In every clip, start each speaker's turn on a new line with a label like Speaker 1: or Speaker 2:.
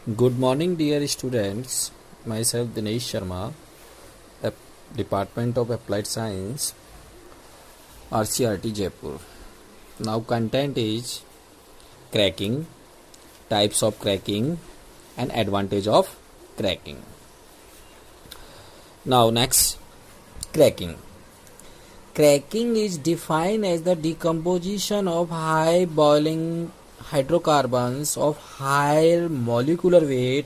Speaker 1: Good morning, dear students. Myself Dinesh Sharma, Department of Applied Science, RCRT Jaipur. Now, content is cracking, types of cracking, and advantage of cracking. Now, next, cracking. Cracking is defined as the decomposition of high boiling hydrocarbons of higher molecular weight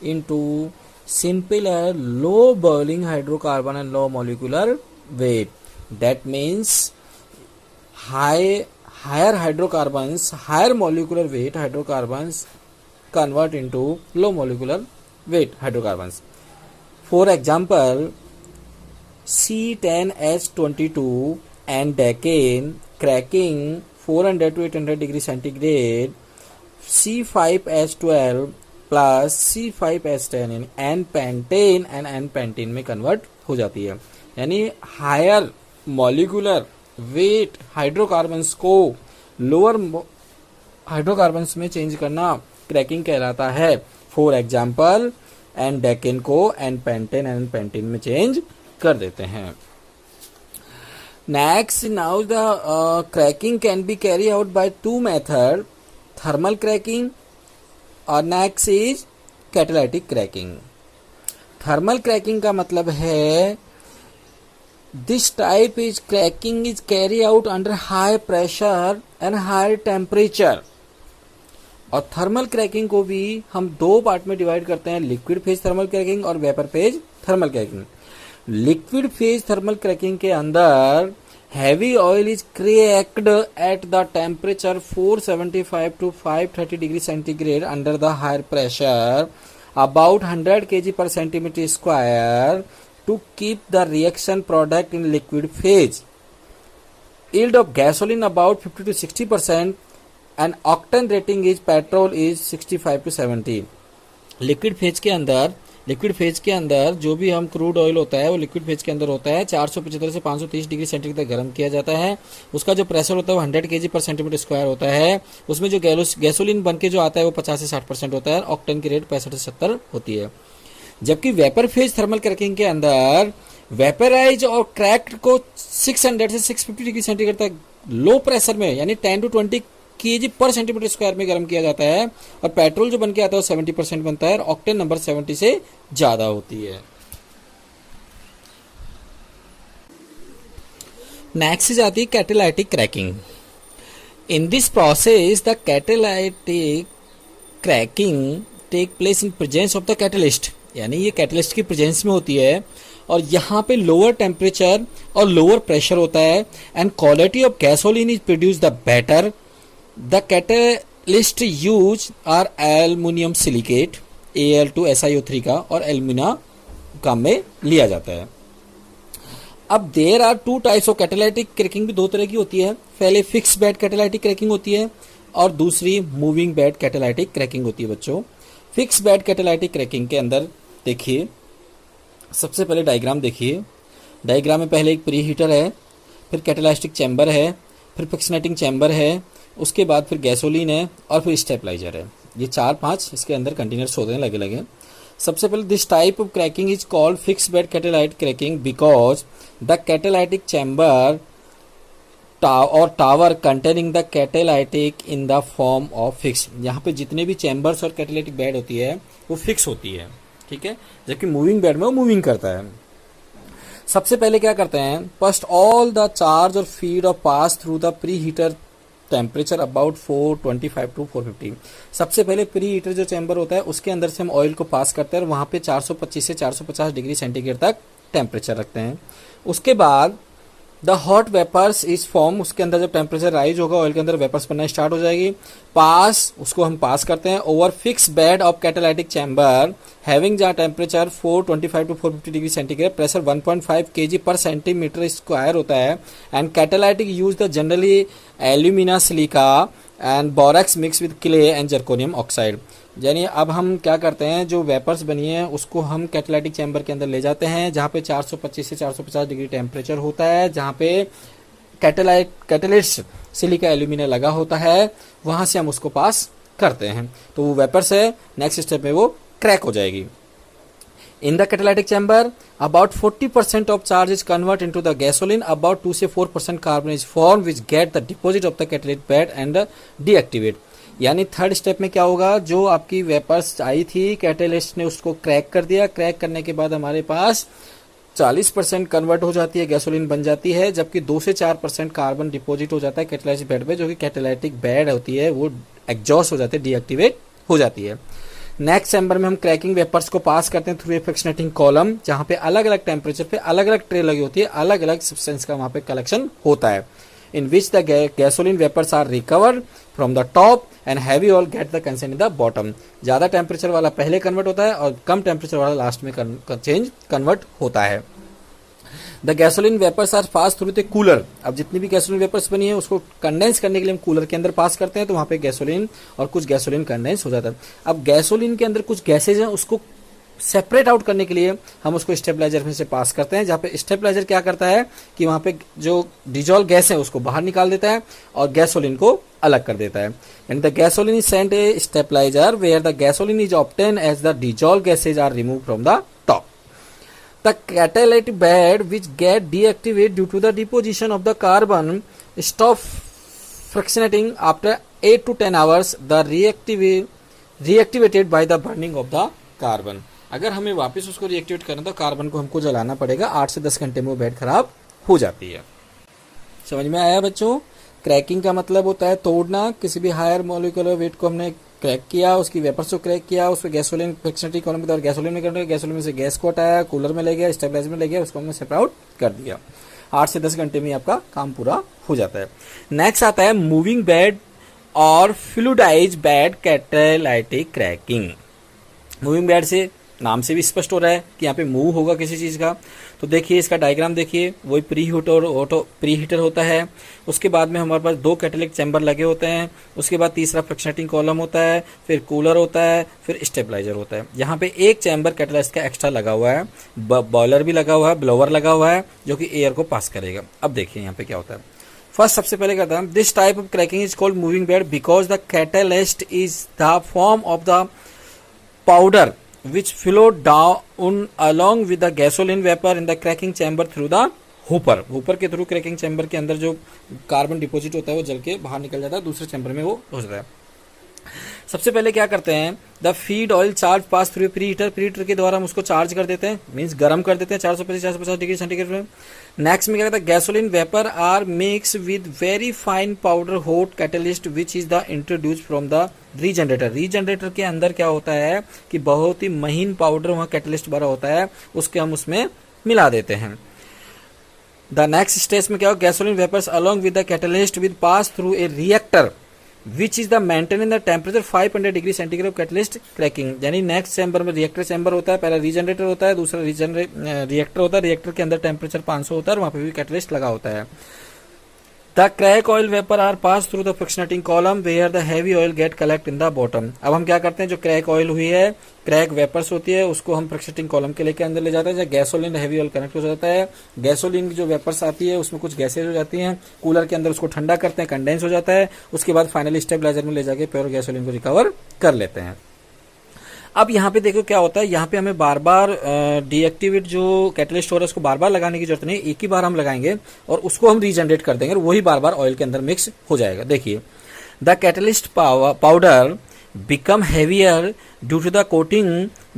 Speaker 1: into simpler low boiling hydrocarbon and low molecular weight. That means higher hydrocarbons, higher molecular weight hydrocarbons convert into low molecular weight hydrocarbons. For example, C10H22 and decane cracking 400 to 800 degree centigrade, C5H12 plus C5H10 इन N pentane and N pentane में convert हो जाती है. यानी higher molecular weight hydrocarbons को lower hydrocarbons में change करना cracking कहलाता है. फॉर एग्जाम्पल एन डेकेन को एन पेंटेन में चेंज कर देते हैं. Next, now the cracking can be carry out by two method, thermal cracking और next is catalytic cracking. Thermal cracking का मतलब है this type is cracking is carry out under high pressure and high temperature. और thermal cracking को भी हम दो part में डिवाइड करते हैं, लिक्विड फेज थर्मल क्रैकिंग और vapour phase thermal cracking. Liquid phase thermal cracking के अंदर heavy oil is cracked at the temperature 475 to 530 degree centigrade under the higher pressure about 100 kg per centimeter square to keep the reaction product in liquid phase. Yield of gasoline about 50 to 60% and octane rating is petrol is 65 to 70. Liquid phase के अंदर जो भी हम crude oil होता है वो liquid phase के अंदर होता है. 475 से 530 डिग्री सेंटीग्रेड तक गर्म किया जाता है. उसका जो प्रेशर होता है वो 100 kg पर सेंटीमीटर स्क्वायर होता है. उसमें जो गैसोलीन बन के जो आता है वो 50 से 60% होता है. ऑक्टेन की रेट 65 से 70 होती है. जबकि वेपर फेज थर्मल क्रैकिंग के अंदर वेपराइज और क्रैक्ड को 600 से 650 डिग्री सेंटीग्रेड तक लो प्रेशर में यानी 10 to 20 kg पर सेंटीमीटर स्क्वायर में गर्म किया जाता है. और पेट्रोल जो बन के आता है वो 70% बनता है और ऑक्टेन नंबर 70 से ज्यादा होती है. नेक्स्ट जाती है catalytic cracking. In this process the catalytic cracking take place in presence of the catalyst. यानी ये कैटलिस्ट की प्रेजेंस में होती है और यहाँ पे लोअर टेम्परेचर और लोअर प्रेशर होता है and quality of gasoline is produce the better. The catalyst used are aluminum silicate Al2SiO3 का और एल्यूमिना काम में लिया जाता है. अब there are two types of catalytic cracking भी दो तरह की होती है. पहले फिक्स बेड कैटालिटिक क्रैकिंग होती है और दूसरी मूविंग बेड कैटालिटिक क्रैकिंग होती है. बच्चों, फिक्स बेड कैटालिटिक क्रैकिंग के अंदर देखिए, सबसे पहले डायग्राम देखिए. डायग्राम में पहले एक प्री हीटर है, फिर कैटालिस्टिक चैम्बर है, फिर फिक्सनेटिंग चैम्बर है, उसके बाद फिर गैसोलीन है और फिर स्टेबलाइजर है. ये 4-5 इसके अंदर कंटेनर्स होते हैं लगे लगे. सबसे पहले this type of cracking is called fix bed catalytic cracking because the catalytic chamber और tower containing the catalytic in the form of fix. यहाँ पे जितने भी चैम्बर्स और कैटालाइटिक बेड होती है वो फिक्स होती है, ठीक है. जबकि मूविंग बेड में वो मूविंग करता है. सबसे पहले क्या करते हैं, फर्स्ट ऑल द चार्ज और फीड और pass through the preheater temperature about 425 to 450. सबसे पहले प्री हीटर जो चैम्बर होता है उसके अंदर से हम ऑयल को पास करते हैं और वहां पे 425 से 450 डिग्री सेंटीग्रेड तक टेम्परेचर रखते हैं. उसके बाद the hot vapours is form. उसके अंदर जब टेम्परेचर राइज होगा ऑयल के अंदर वेपर्स बनना स्टार्ट हो जाएगी. पास उसको हम पास करते हैं over fix bed of catalytic chamber having जहाँ temperature 425 to 450 degree centigrade, pressure 1.5 kg पर सेंटीमीटर स्क्वायर होता है. And catalytic use the generally alumina silica and borax mix with clay and zirconium oxide. यानी अब हम क्या करते हैं, जो वेपर्स बनी है उसको हम कैटालाइटिक चैम्बर के अंदर ले जाते हैं जहाँ पे 425 से 450 डिग्री टेम्परेचर होता है, जहाँ पे कैटालिस्ट सिलिका एल्यूमिना लगा होता है, वहां से हम उसको पास करते हैं, तो वो वेपर्स है, नेक्स्ट स्टेप में वो क्रैक हो जाएगी। In the catalytic chamber, about 40% of charge is converted into the gasoline. About 2 से 4% carbon is formed, which get the deposit of the catalytic bed and deactivate. यानी थर्ड स्टेप में क्या होगा, जो आपकी वेपर्स आई थी, कैटेलिस्ट ने उसको क्रैक कर दिया, क्रैक करने के बाद हमारे पास 40% कन्वर्ट हो जाती है, गैसोलीन बन जाती है, जबकि 2 से 4% कार्बन डिपॉजिट हो जाता है कैटेलाइटिक बेड पे, जो कि कैटेलाइटिक बेड होती है वो एग्जॉस्ट हो जाती है, डीएक्टिवेट हो जाती है। नेक्स्ट चैम्बर में हम क्रैकिंग वेपर्स को पास करते हैं थ्रू ए फ्रिक्शनेटिंग कॉलम, जहां पे अलग अलग टेम्परेचर पे अलग अलग ट्रे लगी होती है, अलग अलग सब्सटेंस का वहां पे कलेक्शन होता है, in which the gasoline vapours are recovered from the top and heavy oil get the consent in the bottom. ज्यादा टेम्परेचर वाला पहले कन्वर्ट होता है और कम टेम्परेचर वाला लास्ट में कन्वर्ट होता है। The gasoline vapours are pass through the cooler. अब जितनी भी गैसोलीन वेपर्स बनी है उसको कंडेंस करने के लिए हम कूलर के अंदर पास करते हैं, तो वहां पे गैसोलीन और कुछ गैसोलीन कंडेंस हो जाता है। अब गैसोलीन के अंदर कुछ गैसेज हैं, उसको सेपरेट आउट करने के लिए हम उसको स्टेबलाइजर में से पास करते हैं, जहां पे स्टेबलाइजर क्या करता है कि वहां पे जो डिजॉल्व गैस है उसको बाहर निकाल देता है और गैसोलीन को अलग कर देता है। And the gasoline is sent a stabiliser where the gasoline is obtain as the dissolve gases are remove from the top. The catalytic bed which get deactivated due to the deposition of the carbon stop fractionating after 8 to 10 hours. The reactivated by the burning of the carbon. अगर हमें वापस उसको reactivate करना तो carbon को हमको जलाना पड़ेगा, 8 से 10 घंटे में वो बेड खराब हो जाती है। समझ में आया बच्चों? क्रैकिंग का मतलब होता है तोड़ना, किसी भी हायर मॉलिक्यूलर वेट को हमने क्रैक किया, उसकी वेपर्स को क्रैक किया, उस पर गैसोलीन फ्रिक्शनेटिंग कॉलम के द्वारा गैसोलीन में करने, गैसोलीन में से गैस को हटाया, कूलर में ले गया, स्टेबलाइजर में ले गया, उसको हमने सेपरेट आउट कर दिया। 8 से 10 घंटे में आपका काम पूरा हो जाता है। नेक्स्ट आता है मूविंग बेड और fluidize bed catalytic cracking. Moving bed से नाम से भी स्पष्ट हो रहा है कि यहाँ पे मूव होगा किसी चीज का। तो देखिए इसका डायग्राम देखिए, वही प्री हीटर होता है, उसके बाद में हमारे पास 2 कैटेलिक चैम्बर लगे होते हैं, उसके बाद तीसरा फ्रिक्शनेटिंग कॉलम होता है, फिर कूलर होता है, फिर स्टेबलाइजर होता है। यहाँ पे एक चैम्बर कैटेलाइस्ट का एक्स्ट्रा लगा हुआ है, बॉयलर भी लगा हुआ है, ब्लोअर लगा हुआ है, जो कि एयर को पास करेगा। अब देखिए यहाँ पे क्या होता है। फर्स्ट सबसे पहले कहता है this type of cracking is called moving bed because the catalyst is the form of the powder which flow down along with the gasoline vapor in the cracking chamber through the hooper. hooper के through cracking chamber के अंदर जो carbon deposit होता है वो जल के बाहर निकल जाता है, दूसरे चैम्बर में वो हो जाता है। सबसे पहले क्या करते हैं, the feed oil charge pass through pre heater के द्वारा हम उसको चार्ज कर देते हैं, मीन्स गर्म कर देते हैं 450 डिग्री सेंटीग्रेड में। नेक्स्ट में क्या कहता है, gasoline vapour are mix with very fine powder hot catalyst which is the introduce from the regenerator. Regenerator के अंदर क्या होता है कि बहुत ही महीन पाउडर वहां कैटलिस्ट भरा होता है, उसके हम उसमें मिला देते हैं। द नेक्स्ट स्टेज में क्या हो, gasoline vapours along with the catalyst with pass through a reactor which is the maintain in the temperature 500 degree centigrade catalyst cracking. यानी नेक्स्ट चैम्बर में रिएक्टर चैम्बर होता है, पहला रीजनरेटर होता है, दूसरा रिएक्टर होता है, रिएक्टर के अंदर टेम्परेचर 500 होता है और वहां पे भी कैटलिस्ट लगा होता है। The crack oil vapour are pass through the fractionating column where the heavy oil get collect in the bottom. अब हम क्या करते हैं, जो क्रैक ऑयल हुई है, क्रैक वेपर्स होती है, उसको हम फ्रिक्शनेटिंग कॉलम के लेके अंदर ले जाते हैं, जब गैसोलीन हैवी ऑयल कनेक्ट हो जाता है, गैसोलीन की जो वेपर्स आती है उसमें कुछ गैसेज हो जाती हैं, कूलर के अंदर उसको ठंडा करते हैं, कंडेंस हो जाता है, उसके बाद फाइनली स्टेबलाइजर में ले जाके प्योर गैसोलीन को रिकवर कर लेते हैं। अब यहाँ पे देखो क्या होता है, यहाँ पे हमें बार बार डीएक्टिवेट जो कैटलिस्ट हो रहा है उसको बार बार लगाने की जरूरत नहीं, एक ही बार हम लगाएंगे और उसको हम रीजनरेट कर देंगे और वही बार बार ऑयल के अंदर मिक्स हो जाएगा। देखिए the catalyst powder become heavier due to the coating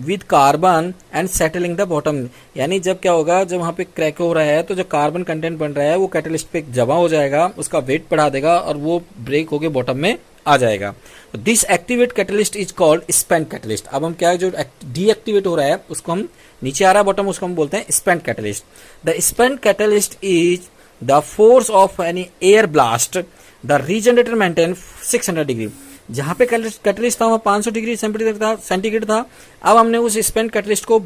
Speaker 1: with carbon and settling the bottom। यानी जब क्या होगा, जब वहां पे क्रैक हो रहा है तो जो कार्बन कंटेंट बन रहा है वो कैटलिस्ट पे जमा हो जाएगा, उसका वेट बढ़ा देगा और वो ब्रेक होके बॉटम में आ जाएगा। This activate catalyst is called spent catalyst. अब हम क्या, जो डीएक्टिवेट हो रहा है उसको हम नीचे आ रहा है बॉटम, उसको हम बोलते हैं spent catalyst. The spent catalyst is the force of any air blast. The regenerator maintain 600 degree. जहां पे कैटलिस्ट था वहां 500 डिग्री सेंटीग्रेड था। अब हमने उस स्पेंट कैटलिस्ट को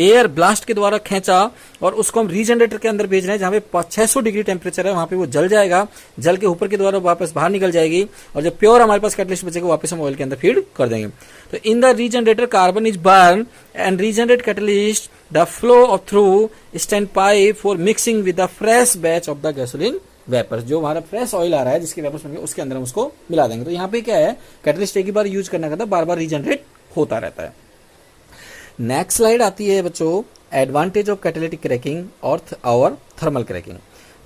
Speaker 1: एयर ब्लास्ट के द्वारा खींचा और उसको हम रीजनरेटर के अंदर भेज रहे हैं, जहां पे 600 डिग्री टेम्परेचर है, वहां पे वो जल जाएगा, जल के ऊपर के द्वारा वापस बाहर निकल जाएगी और जब प्योर हमारे पास कैटलिस्ट बचेगा वापस हम ऑयल के अंदर फीड कर देंगे। तो in the regenerator carbon is burn and regenerate catalyst the flow off through stand pipe for mixing with the fresh batch of the gasoline vapours, जो हमारा फ्रेश ऑयल आ रहा है जिसके वेपर्स बन गए उसके अंदर हम उसको मिला देंगे। तो यहाँ पे क्या है, कैटलिस्ट एक ही बार यूज करने का था, बार बार रीजनरेट होता रहता है। नेक्स्ट स्लाइड आती है बच्चों, एडवांटेज ऑफ कैटालिटिक क्रैकिंग और thermal cracking.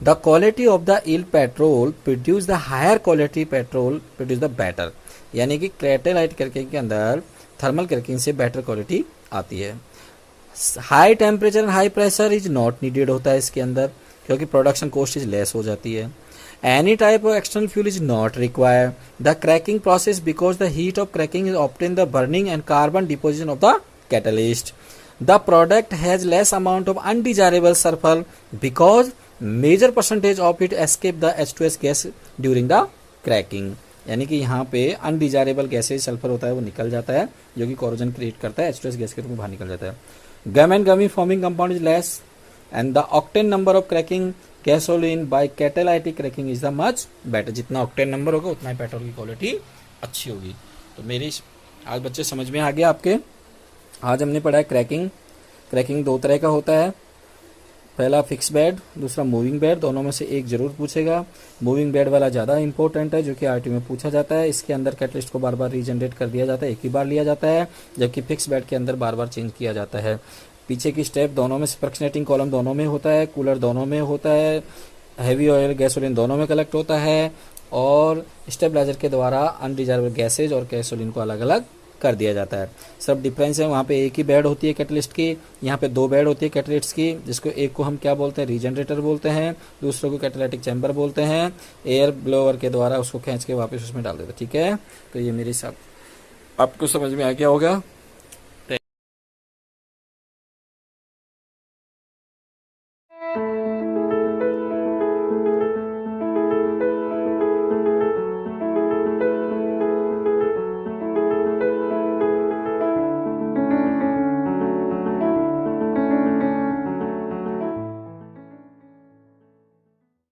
Speaker 1: The quality of the yield petrol produce the higher quality petrol produce the better, यानी कि कैटालाइटिक क्रैकिंग के अंदर थर्मल क्रैकिंग से बेटर क्वालिटी आती है। High temperature and high pressure is not needed होता है इसके अंदर, क्योंकि प्रोडक्शन कॉस्ट इज लेस हो जाती है। Any type of external fuel is not required. The cracking process because the heat of cracking is obtain the burning and carbon deposition of the catalyst. The product has less amount of undesirable sulfur because major percentage of it escape the H2S gas during the cracking. यानी कि यहाँ पे undesirable gases sulphur होता है वो निकल जाता है, जो कि कोरोजन क्रिएट करता है, H2S गैस के रूप में बाहर निकल जाता है। Gum and gummy forming compound is less and the octane number of cracking gasoline by catalytic cracking is the much better. जितना ऑक्टेन नंबर होगा उतना ही पेट्रोल की क्वालिटी अच्छी होगी। तो मेरी आज बच्चे समझ में आ गया आपके। आज हमने पढ़ा है क्रैकिंग। क्रैकिंग दो तरह का होता है, पहला फिक्स बेड, दूसरा मूविंग बेड। दोनों में से एक जरूर पूछेगा। मूविंग बेड वाला ज़्यादा इंपॉर्टेंट है, जो कि आरटी में पूछा जाता है। इसके अंदर कैटलिस्ट को बार बार रीजनरेट कर दिया जाता है, एक ही बार लिया जाता है, जबकि फिक्स बेड के अंदर बार बार चेंज किया जाता है। पीछे की स्टेप दोनों में, फ्रैक्शनेटिंग कॉलम दोनों में होता है, कूलर दोनों में होता है, हैवी ऑयल गैसोलीन दोनों में कलेक्ट होता है, और स्टेबलाइजर के द्वारा अनडिजायरेबल गैसेज और गैसोलीन को अलग अलग कर दिया जाता है। सब डिफरेंस है, वहाँ पे एक ही बेड होती है कैटलिस्ट की, यहाँ पे दो बेड होती है कैटलिस्ट की, जिसको एक को हम क्या बोलते हैं, रीजनरेटर बोलते हैं, दूसरे को कैटालाइटिक चैम्बर बोलते हैं। एयर ब्लोअर के द्वारा उसको खींच के वापस उसमें डाल देते हैं। ठीक है, तो ये मेरी सब आपको समझ में आ गया होगा।